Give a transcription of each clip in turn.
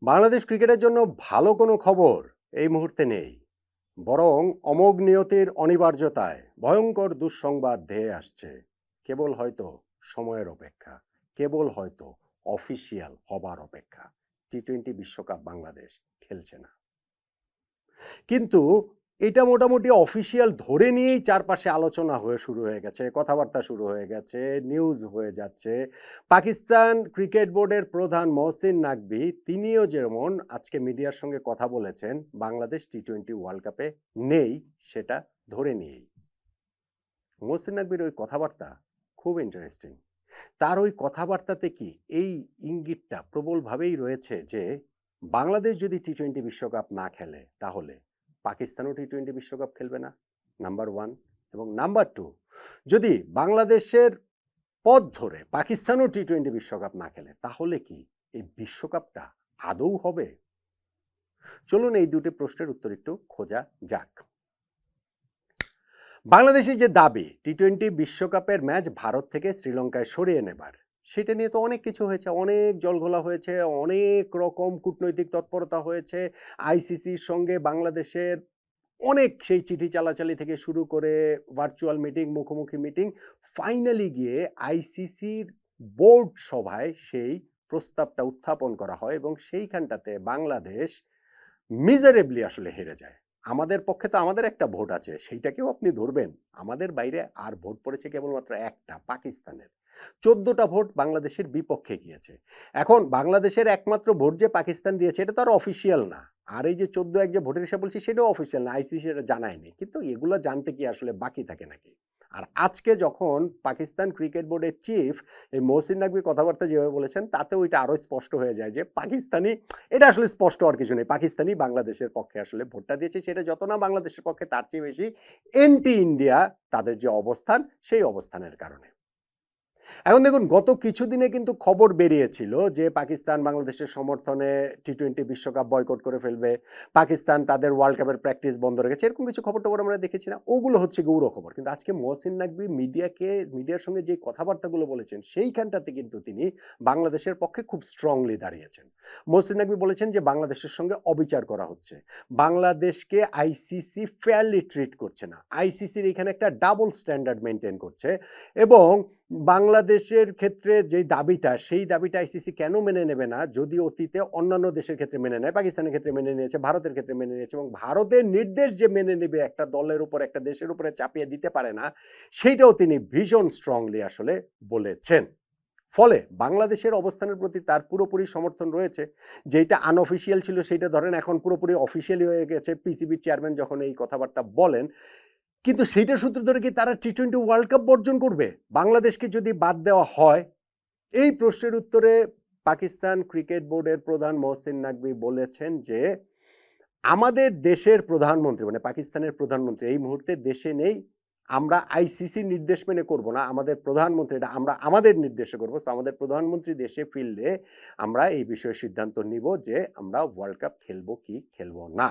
বাংলাদেশ ক্রিকেটের জন্য ভালো কোনো খবর এই মুহূর্তে নেই, বরং অমোঘ নিয়তির অনিবার্যতায় ভয়ঙ্কর দুঃসংবাদ ধেয়ে আসছে। কেবল হয়তো সময়ের অপেক্ষা, কেবল হয়তো অফিসিয়াল হবার অপেক্ষা। টি-20 বিশ্বকাপ বাংলাদেশ খেলছে না, কিন্তু এটা মোটামুটি অফিসিয়াল ধরে নিয়েই চারপাশে আলোচনা শুরু হয়ে গেছে, কথাবার্তা শুরু হয়ে গেছে, নিউজ হয়ে যাচ্ছে। পাকিস্তান ক্রিকেট বোর্ডের প্রধান মহসিন নাকভি তিনিও যেমন আজকে মিডিয়ার সঙ্গে কথা বলেছেন, বাংলাদেশ টি-20 ওয়ার্ল্ড কাপে নেই সেটা ধরে নিয়েই। মহসিন নাকভির ওই কথাবার্তা খুব ইন্টারেস্টিং। তার ওই কথাবার্তাতে কি এই ইঙ্গিতটা প্রবলভাবেই রয়েছে যে বাংলাদেশ যদি টি-20 বিশ্বকাপ না খেলে তাহলে পাকিস্তানও টি-20 বিশ্বকাপ খেলবে না, নাম্বার ওয়ান। এবং নাম্বার টু, যদি বাংলাদেশের পথ ধরে পাকিস্তানও টি-20 বিশ্বকাপ না খেলে তাহলে কি এই বিশ্বকাপটা আদৌ হবে? চলুন এই দুটি প্রশ্নের উত্তর একটু খোঁজা যাক। বাংলাদেশের যে দাবি টি-20 বিশ্বকাপের ম্যাচ ভারত থেকে শ্রীলঙ্কায় সরিয়ে নেবার, সেটা নিয়ে তো অনেক কিছু হয়েছে, অনেক জলঘোলা হয়েছে, অনেক রকম কূটনৈতিক তৎপরতা হয়েছে। আইসিসির সঙ্গে বাংলাদেশের অনেক সেই চিঠি চালাচালি থেকে শুরু করে ভার্চুয়াল মিটিং, মুখোমুখি মিটিং, ফাইনালি গিয়ে আইসিসির বোর্ড সভায় সেই প্রস্তাবটা উত্থাপন করা হয় এবং সেইখানটাতে বাংলাদেশ মিজারেবলি আসলে হেরে যায়। আমাদের পক্ষে তো আমাদের একটা ভোট আছে, সেইটাকেও আপনি ধরবেন। আমাদের বাইরে আর ভোট পড়েছে কেবলমাত্র একটা, পাকিস্তানের। 14টা ভোট বাংলাদেশের বিপক্ষে গিয়েছে। এখন বাংলাদেশের একমাত্র ভোট যে পাকিস্তান দিয়েছে এটা তো আর অফিসিয়াল না। আর এই যে 14-1 যে ভোটের হিসাব বলছি সেটাও অফিসিয়াল না, আইসিসি সেটা জানায়নি। কিন্তু এগুলো জানতে কি আসলে বাকি থাকে নাকি? আর আজকে যখন পাকিস্তান ক্রিকেট বোর্ডের চিফ এই মহসিন নাকভি কথাবার্তা যেভাবে বলেছেন, তাতে ওইটা আরো স্পষ্ট হয়ে যায় যে পাকিস্তানি, এটা আসলে স্পষ্ট আর কিছু নেই, পাকিস্তানি বাংলাদেশের পক্ষে আসলে ভোটটা দিয়েছে। সেটা যত না বাংলাদেশের পক্ষে, তার চেয়ে বেশি এন্টি ইন্ডিয়া তাদের যে অবস্থান, সেই অবস্থানের কারণে। এখন দেখুন, গত কিছুদিনে কিন্তু খবর বেরিয়েছিল যে পাকিস্তান বাংলাদেশের সমর্থনে টি-20 বিশ্বকাপ বয়কট করে ফেলবে, পাকিস্তান তাদের ওয়ার্ল্ড কাপের প্র্যাকটিস বন্ধ রেখেছে, এরকম কিছু খবর টবর আমরা দেখেছি না? ওগুলো হচ্ছে গৌড় খবর। কিন্তু আজকে মহসিন নাকভি মিডিয়ার সঙ্গে যে কথাবার্তাগুলো বলেছেন, সেইখানটাতে কিন্তু তিনি বাংলাদেশের পক্ষে খুব স্ট্রংলি দাঁড়িয়েছেন। মহসিন নাকভি বলেছেন যে বাংলাদেশের সঙ্গে অবিচার করা হচ্ছে, বাংলাদেশকে আইসিসি ফেয়ারলি ট্রিট করছে না, আইসিসির এখানে একটা ডাবল স্ট্যান্ডার্ড মেনটেন করছে, এবং বাংলাদেশের ক্ষেত্রে যে দাবিটা, সেই দাবিটা আইসিসি কেন মেনে নেবে না, যদি অতীতে অন্যান্য দেশের ক্ষেত্রে মেনে নেয়, পাকিস্তানের ক্ষেত্রে মেনে নিয়েছে, ভারতের ক্ষেত্রে মেনে নিয়েছে, এবং ভারতের নির্দেশ যে মেনে নেবে একটা দলের উপর, একটা দেশের উপরে চাপিয়ে দিতে পারে না, সেইটাও তিনি ভীষণ স্ট্রংলি আসলে বলেছেন। ফলে বাংলাদেশের অবস্থানের প্রতি তার পুরোপুরি সমর্থন রয়েছে। যেটা আনঅফিসিয়াল ছিল সেইটা ধরেন এখন পুরোপুরি অফিসিয়ালি হয়ে গেছে, পিসিবির চেয়ারম্যান যখন এই কথাবার্তা বলেন। কিন্তু সেইটা সূত্র ধরে কি তারা টি-20 ওয়ার্ল্ড কাপ বর্জন করবে বাংলাদেশকে যদি বাদ দেওয়া হয়? এই প্রশ্নের উত্তরে পাকিস্তান ক্রিকেট বোর্ডের প্রধান মহসিন নাকভি বলেছেন যে আমাদের দেশের প্রধানমন্ত্রী, মানে পাকিস্তানের প্রধানমন্ত্রী এই মুহূর্তে দেশে নেই, আমরা আইসিসি নির্দেশ মেনে করব না, আমাদের প্রধানমন্ত্রী, এটা আমরা আমাদের নির্দেশে করবো। আমাদের প্রধানমন্ত্রী দেশে ফিরলে আমরা এই বিষয়ে সিদ্ধান্ত নিব যে আমরা ওয়ার্ল্ড কাপ খেলবো কি খেলবো না।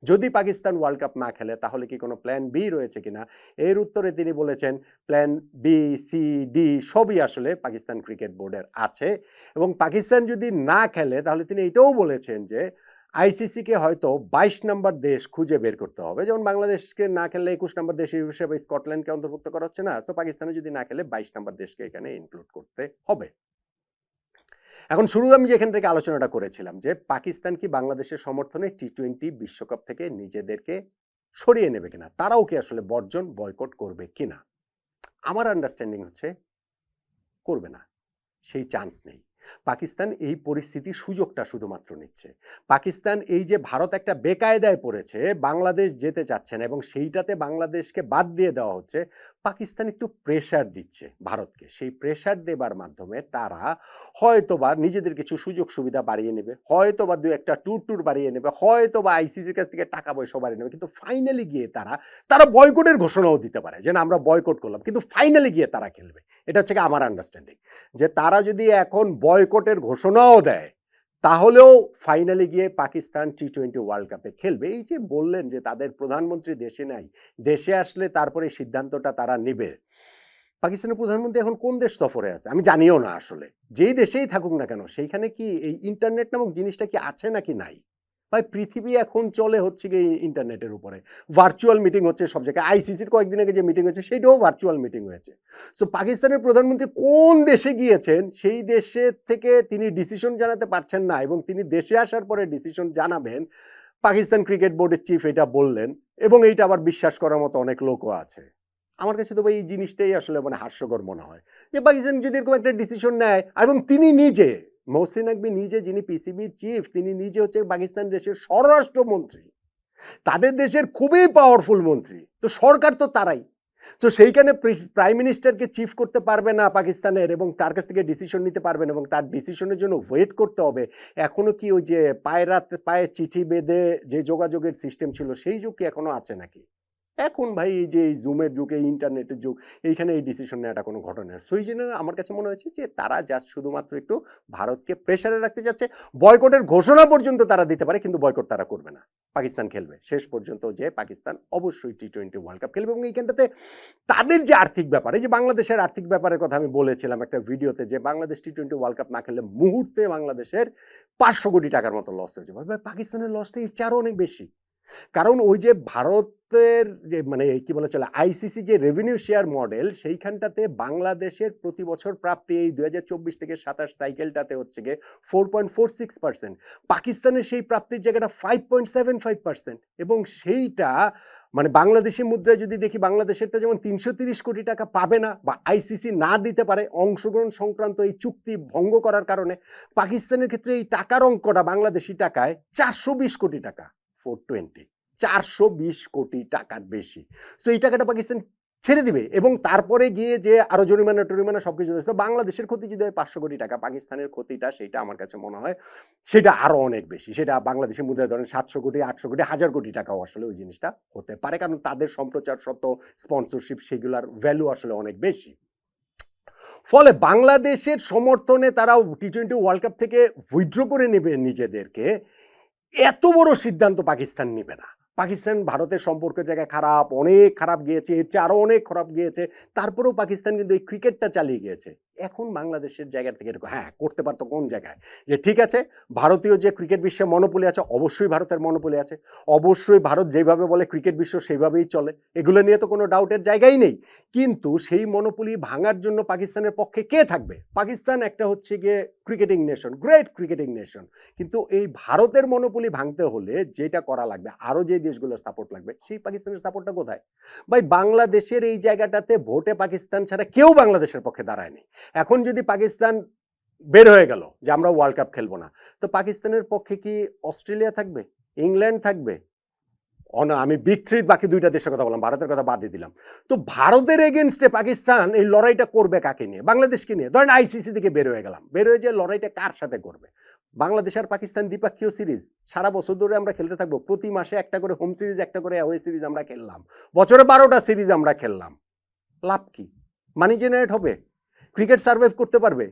যদি পাকিস্তান ওয়ার্ল্ড কাপ না খেলে তাহলে কি কোনো প্ল্যান বি রয়েছে কিনা? এর উত্তরে তিনি বলেছেন প্ল্যান বি, সি, ডি সবই আসলে পাকিস্তান ক্রিকেট বোর্ডের আছে, এবং পাকিস্তান যদি না খেলে তাহলে তিনি এটাও বলেছেন যে আইসিসিকে হয়তো 22 নম্বর দেশ খুঁজে বের করতে হবে। যেমন বাংলাদেশকে না খেললে 21 নম্বর দেশ হিসেবে স্কটল্যান্ডকে অন্তর্ভুক্ত করা হচ্ছে না, সো পাকিস্তানে যদি না খেলে 22 নম্বর দেশকে এখানে ইনক্লুড করতে হবে। এখন শুরু আমি যেখান থেকে আলোচনাটা করেছিলাম যে পাকিস্তান কি বাংলাদেশের সমর্থনে টি-20 বিশ্বকাপ থেকে নিজেদেরকে সরিয়ে নেবে কিনা, তারাও কি আসলে বর্জন বয়কট করবে কিনা, আমার আন্ডারস্ট্যান্ডিং হচ্ছে করবে না, সেই চান্স নেই। পাকিস্তান এই পরিস্থিতির সুযোগটা শুধুমাত্র নিচ্ছে। পাকিস্তান এই যে ভারত একটা বেকায়দায় পড়েছে, বাংলাদেশ যেতে চাচ্ছে না এবং সেইটাতে বাংলাদেশকে বাদ দিয়ে দেওয়া হচ্ছে, পাকিস্তান একটু প্রেশার দিচ্ছে ভারতকে। সেই প্রেশার দেবার মাধ্যমে তারা হয়তোবা নিজেদের কিছু সুযোগ সুবিধা বাড়িয়ে নেবে, হয়তোবা দু একটা ট্যুর বাড়িয়ে নেবে, হয়তোবা আইসিসির কাছ থেকে টাকা পয়সা বাড়িয়ে নেবে, কিন্তু ফাইনালি গিয়ে তারা তারা বয়কটের ঘোষণাও দিতে পারে যে না আমরা বয়কট করলাম, কিন্তু ফাইনালি গিয়ে তারা খেলবে। এটা হচ্ছে আমার আন্ডারস্ট্যান্ডিং যে তারা যদি এখন বয়কটের ঘোষণাও দেয় তাহলেও ফাইনালি গিয়ে পাকিস্তান টি-20 ওয়ার্ল্ড কাপে খেলবে। এই যে বললেন যে তাদের প্রধানমন্ত্রী দেশে নাই, দেশে আসলে তারপরে সিদ্ধান্তটা তারা নেবে, পাকিস্তানের প্রধানমন্ত্রী এখন কোন দেশ সফরে আছে আমি জানিও না আসলে। যেই দেশেই থাকুক না কেন সেইখানে কি এই ইন্টারনেট নামক জিনিসটা কি আছে নাকি নাই? ভাই পৃথিবী এখন চলে হচ্ছে গিয়ে ইন্টারনেটের উপরে। ভার্চুয়াল মিটিং হচ্ছে সব জায়গায়। আইসিসির কয়েকদিন আগে যে মিটিং হয়েছে সেইটাও ভার্চুয়াল মিটিং হয়েছে। সো পাকিস্তানের প্রধানমন্ত্রী কোন দেশে গিয়েছেন সেই দেশের থেকে তিনি ডিসিশন জানাতে পারছেন না এবং তিনি দেশে আসার পরে ডিসিশন জানাবেন। পাকিস্তান ক্রিকেট বোর্ডের চিফ এটা বললেন এবং এইটা আবার বিশ্বাস করার মতো অনেক লোকও আছে। আমার কাছে তো ভাই এই জিনিসটাই আসলে মানে হাস্যকর মনে হয় যে পাকিস্তান যদি এরকম একটা ডিসিশন নেয় এবং তিনি নিজে মহসিন নাকভি নিজে যিনি পিসিবির চিফ তিনি নিজে হচ্ছে পাকিস্তান দেশের স্বরাষ্ট্রমন্ত্রী তাদের দেশের খুবই পাওয়ারফুল মন্ত্রী তো সরকার তো তারাই তো সেইখানে প্রাইম মিনিস্টারকে চিফ করতে পারবে না পাকিস্তানের এবং তার কাছ থেকে ডিসিশন নিতে পারবেন এবং তার ডিসিশনের জন্য ওয়েট করতে হবে এখনো কি ওই যে পায়ে চিঠি বেঁধে যে যোগাযোগের সিস্টেম ছিল সেই যুগ কি এখনো আছে নাকি এখন ভাই এই যে এই জুমের যুগ এই ইন্টারনেটের যুগ এইখানে এই ডিসিশন নেওয়াটা কোনো ঘটনা না। সেই জন্য আমার কাছে মনে হয়েছে যে তারা জাস্ট শুধুমাত্র একটু ভারতকে প্রেসারে রাখতে যাচ্ছে বয়কটের ঘোষণা পর্যন্ত তারা দিতে পারে কিন্তু বয়কট তারা করবে না পাকিস্তান খেলবে শেষ পর্যন্ত যে পাকিস্তান অবশ্যই টি-20 ওয়ার্ল্ড কাপ খেলবে এবং এইখানটাতে তাদের যে আর্থিক ব্যাপার এই যে বাংলাদেশের আর্থিক ব্যাপারের কথা আমি বলেছিলাম একটা ভিডিওতে যে বাংলাদেশ টি-20 ওয়ার্ল্ড কাপ না খেললে মুহূর্তে বাংলাদেশের 500 কোটি টাকার মতো লস হয়ে যাবে পাকিস্তানের লসটা এর চেয়ে আরো অনেক বেশি কারণ ওই যে ভারতের যে মানে কি বলা চলে আইসিসি যে রেভিনিউ শেয়ার মডেল সেইখানটাতে বাংলাদেশের প্রতি বছর প্রাপ্তি এই 2024 থেকে 27 সাইকেলটাতে হচ্ছে গিয়ে 4.46%। পাকিস্তানের সেই প্রাপ্তির জায়গাটা 5.75% এবং সেইটা মানে বাংলাদেশি মুদ্রায় যদি দেখি বাংলাদেশেরটা যেমন 330 কোটি টাকা পাবে না বা আইসিসি না দিতে পারে অংশগ্রহণ সংক্রান্ত এই চুক্তি ভঙ্গ করার কারণে পাকিস্তানের ক্ষেত্রে এই টাকার অঙ্কটা বাংলাদেশি টাকায় 420 কোটি টাকা 420 420 কোটি টাকার বেশি সো এই টাকাটা পাকিস্তান ছেড়ে দিবে এবং তারপরে গিয়ে যে আরো জরিমানা সবকিছু বাংলাদেশের ক্ষতি যদি হয় 500 কোটি টাকা পাকিস্তানের ক্ষতিটা সেটা আমার কাছে মনে হয় সেটা আরো অনেক বেশি সেটা বাংলাদেশের মুদ্রায় ধরেন 700 কোটি 800 কোটি 1000 কোটি টাকাও আসলে ওই জিনিসটা হতে পারে কারণ তাদের সম্প্রচার সত্য স্পন্সরশিপ সেগুলোর ভ্যালু আসলে অনেক বেশি ফলে বাংলাদেশের সমর্থনে তারা টি-20 ওয়ার্ল্ড কাপ থেকে উইথড্র করে নেবে নিজেদেরকে এত বড় সিদ্ধান্ত পাকিস্তান নেবে না পাকিস্তান ভারতের সম্পর্কের জায়গায় খারাপ অনেক খারাপ গিয়েছে এর চেয়ে আরো অনেক খারাপ গিয়েছে তারপরেও পাকিস্তান কিন্তু এই ক্রিকেটটা চালিয়ে গিয়েছে এখন বাংলাদেশের জায়গা থেকে হ্যাঁ করতে পারতো কোন জায়গায় যে ঠিক আছে ভারতীয় যে ক্রিকেট বিশ্বে মনোপলি আছে অবশ্যই ভারতের মনোপলি আছে অবশ্যই ভারত যেভাবে বলে ক্রিকেট বিশ্ব সেইভাবেই চলে এগুলো নিয়ে তো কোনো ডাউটের জায়গাই নেই কিন্তু সেই মনোপলি ভাঙার জন্য পাকিস্তানের পক্ষে কে থাকবে পাকিস্তান একটা হচ্ছে গিয়ে cricketing nation great cricketing nation কিন্তু এই ভারতের মনোপলি ভাঙতে হলে যেটা করা লাগবে আরো যে দেশগুলোর সাপোর্ট লাগবে সেই পাকিস্তানের সাপোর্টটা কোথায় ভাই বাংলাদেশের এই জায়গাটাতে ভোটে পাকিস্তান ছাড়া কেউ বাংলাদেশের পক্ষে দাঁড়ায়নি এখন যদি পাকিস্তান বের হয়ে গেল যে আমরা ওয়ার্ল্ড কাপ খেলবো না তো পাকিস্তানের পক্ষে কি অস্ট্রেলিয়া থাকবে ইংল্যান্ড থাকবে আমি বিগ থ্রি বাকি দুইটা দেশের কথা বললাম ভারতের কথা বাদ দিয়ে দিলাম তো ভারতের এগেনস্টে পাকিস্তান এই লড়াইটা করবে কাকে নিয়ে বাংলাদেশকে নিয়ে ধরেন আইসিসি থেকে বের হয়ে গেলাম বের হয়ে যে লড়াইটা কার সাথে করবে বাংলাদেশ আর পাকিস্তান দ্বিপাক্ষীয় সিরিজ সারা বছর ধরে আমরা খেলতে থাকবো প্রতি মাসে একটা করে হোম সিরিজ একটা করে অ্যাওয়ে সিরিজ আমরা খেললাম বছরে 12টা সিরিজ আমরা খেললাম লাভ কি মানি জেনারেট হবে ক্রিকেট সার্ভাইভ করতে পারবে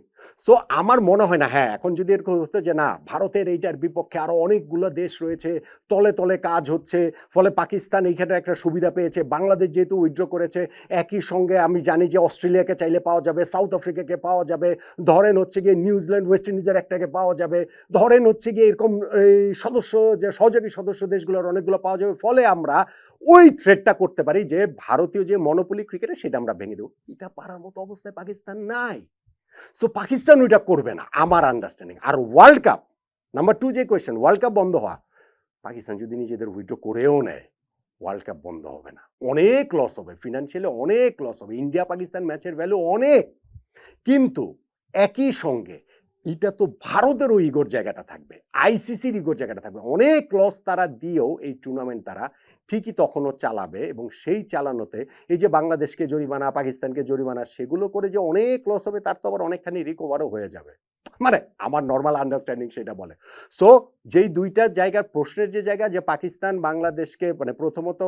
সো আমার মনে হয় না হ্যাঁ এখন যদি এরকম হতো যে না ভারতের এইটার বিপক্ষে আরো অনেকগুলো দেশ রয়েছে তলে তলে কাজ হচ্ছে ফলে পাকিস্তান এইখানে একটা সুবিধা পেয়েছে বাংলাদেশ যেহেতু উইথড্র করেছে একই সঙ্গে আমি জানি যে অস্ট্রেলিয়াকে চাইলে পাওয়া যাবে সাউথ আফ্রিকাকে পাওয়া যাবে ধরেন হচ্ছে গিয়ে নিউজিল্যান্ড ওয়েস্ট ইন্ডিজের একটাকে পাওয়া যাবে ধরেন হচ্ছে গিয়ে এরকম এই সদস্য যে সহযোগী সদস্য দেশগুলোর অনেকগুলো পাওয়া যাবে ফলে আমরা ওই থ্রেডটা করতে পারি যে ভারতীয় যে মনোপলি ক্রিকেটে সেটা আমরা ভেঙে দেবো এটা পারার মতো অবস্থায় পাকিস্তান নাই সো পাকিস্তান ওইটা করবে না আমার আন্ডারস্ট্যান্ডিং আর ওয়ার্ল্ড কাপ নাম্বার 2 যে কোয়েশ্চেন ওয়ার্ল্ড কাপ বন্ধ হওয়া পাকিস্তান যদি নিজেদের উইথড্র করেও নেয় ওয়ার্ল্ড কাপ বন্ধ হবে না অনেক লস হবে ফিনান্সিয়ালি অনেক লস হবে ইন্ডিয়া পাকিস্তান ম্যাচের ভ্যালু অনেক কিন্তু একই সঙ্গে এটা তো ভারতেরও ইগোর জায়গাটা থাকবে আইসিসির ইগোর জায়গাটা থাকবে অনেক লস তারা দিয়েও এই টুর্নামেন্ট তারা ঠিকই তখনও চালাবে এবং সেই চালানোতে এই যে বাংলাদেশকে জরিমানা পাকিস্তানকে জরিমানা সেগুলো করে যে অনেক লস হবে তার তো আবার অনেকখানি রিকভারও হয়ে যাবে মানে আমার নর্মাল আন্ডারস্ট্যান্ডিং সেটা বলে সো যেই দুইটা জায়গার প্রশ্নের যে জায়গা যে পাকিস্তান বাংলাদেশকে মানে প্রথমত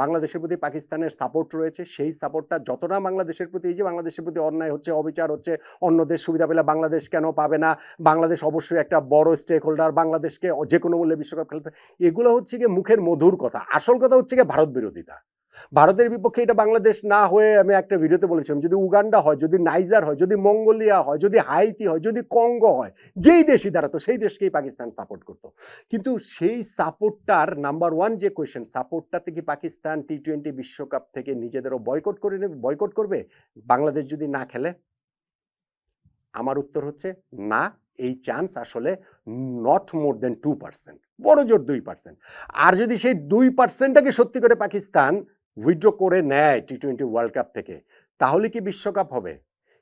বাংলাদেশের প্রতি পাকিস্তানের সাপোর্ট রয়েছে সেই সাপোর্টটা যতটা বাংলাদেশের প্রতি এই যে বাংলাদেশের প্রতি অন্যায় হচ্ছে অবিচার হচ্ছে অন্য দেশ সুবিধা পেলে বাংলাদেশ কেন পাবে না বাংলাদেশ অবশ্যই একটা বড় স্টেক হোল্ডার বাংলাদেশকে যে কোনো মূল্যে বিশ্বকাপ খেলতে এগুলো হচ্ছে গিয়ে মুখের মধুর কথা আসল কথা হচ্ছে গিয়ে ভারত বিরোধিতা ভারতের বিপক্ষে এটা বাংলাদেশ না হয়ে আমি একটা ভিডিওতে বলেছিলাম, যদি উগান্ডা হয়, যদি নাইজার হয়, যদি মঙ্গোলিয়া হয়, যদি হাইতি হয়, যদি কঙ্গো হয়, যেই দেশই দাঁড়াতো সেই দেশকেই পাকিস্তান সাপোর্ট করতো। কিন্তু সেই সাপোর্টটার নাম্বার ওয়ান যে কোয়েশ্চেন, সাপোর্টটাতে কি পাকিস্তান টি-20 বিশ্বকাপ থেকে নিজেদেরও বয়কট করে নেবে, বয়কট করবে বাংলাদেশ যদি না খেলে? আমার উত্তর হচ্ছে না, এই চান্স আসলে নট মোর দেন 2%, বড় জোর 2%। আর যদি সেই 2%টাকে সত্যি করে পাকিস্তান উইথড্র করে নেয় টি-20 ওয়ার্ল্ড কাপ থেকে, তাহলে কি বিশ্বকাপ হবে?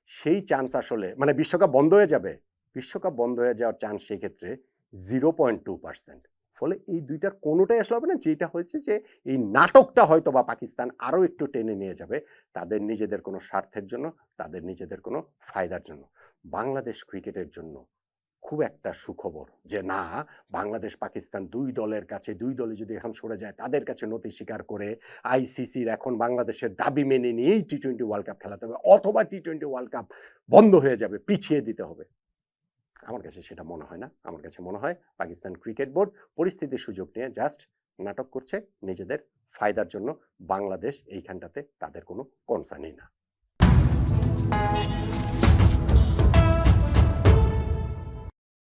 সেই চান্স আসলে মানে বিশ্বকাপ বন্ধ হয়ে যাবে? বিশ্বকাপ বন্ধ হয়ে যাওয়ার চান্স সেক্ষেত্রে 0.2%। ফলে এই দুইটার কোনোটাই আসলে হবে না। যেটা হয়েছে যে এই নাটকটা হয়তো বা পাকিস্তান আরো একটু টেনে নিয়ে যাবে তাদের নিজেদের কোনো স্বার্থের জন্য, তাদের নিজেদের কোনো ফায়দার জন্য। বাংলাদেশ ক্রিকেটের জন্য খুব একটা সুখবর যে না, বাংলাদেশ পাকিস্তান দুই দলের কাছে, দুই দলে যদি এখন সরে যায় তাদের কাছে নতি স্বীকার করে আইসিসির এখন বাংলাদেশের দাবি মেনে নিয়েই টি-20 ওয়ার্ল্ড কাপ খেলাতে হবে, অথবা টি-20 ওয়ার্ল্ড কাপ বন্ধ হয়ে যাবে, পিছিয়ে দিতে হবে। আমার কাছে সেটা মনে হয় না। আমার কাছে মনে হয় পাকিস্তান ক্রিকেট বোর্ড পরিস্থিতির সুযোগ নিয়ে জাস্ট নাটক করছে নিজেদের ফায়দার জন্য। বাংলাদেশ এইখানটাতে তাদের কোনো কনসার্নই না।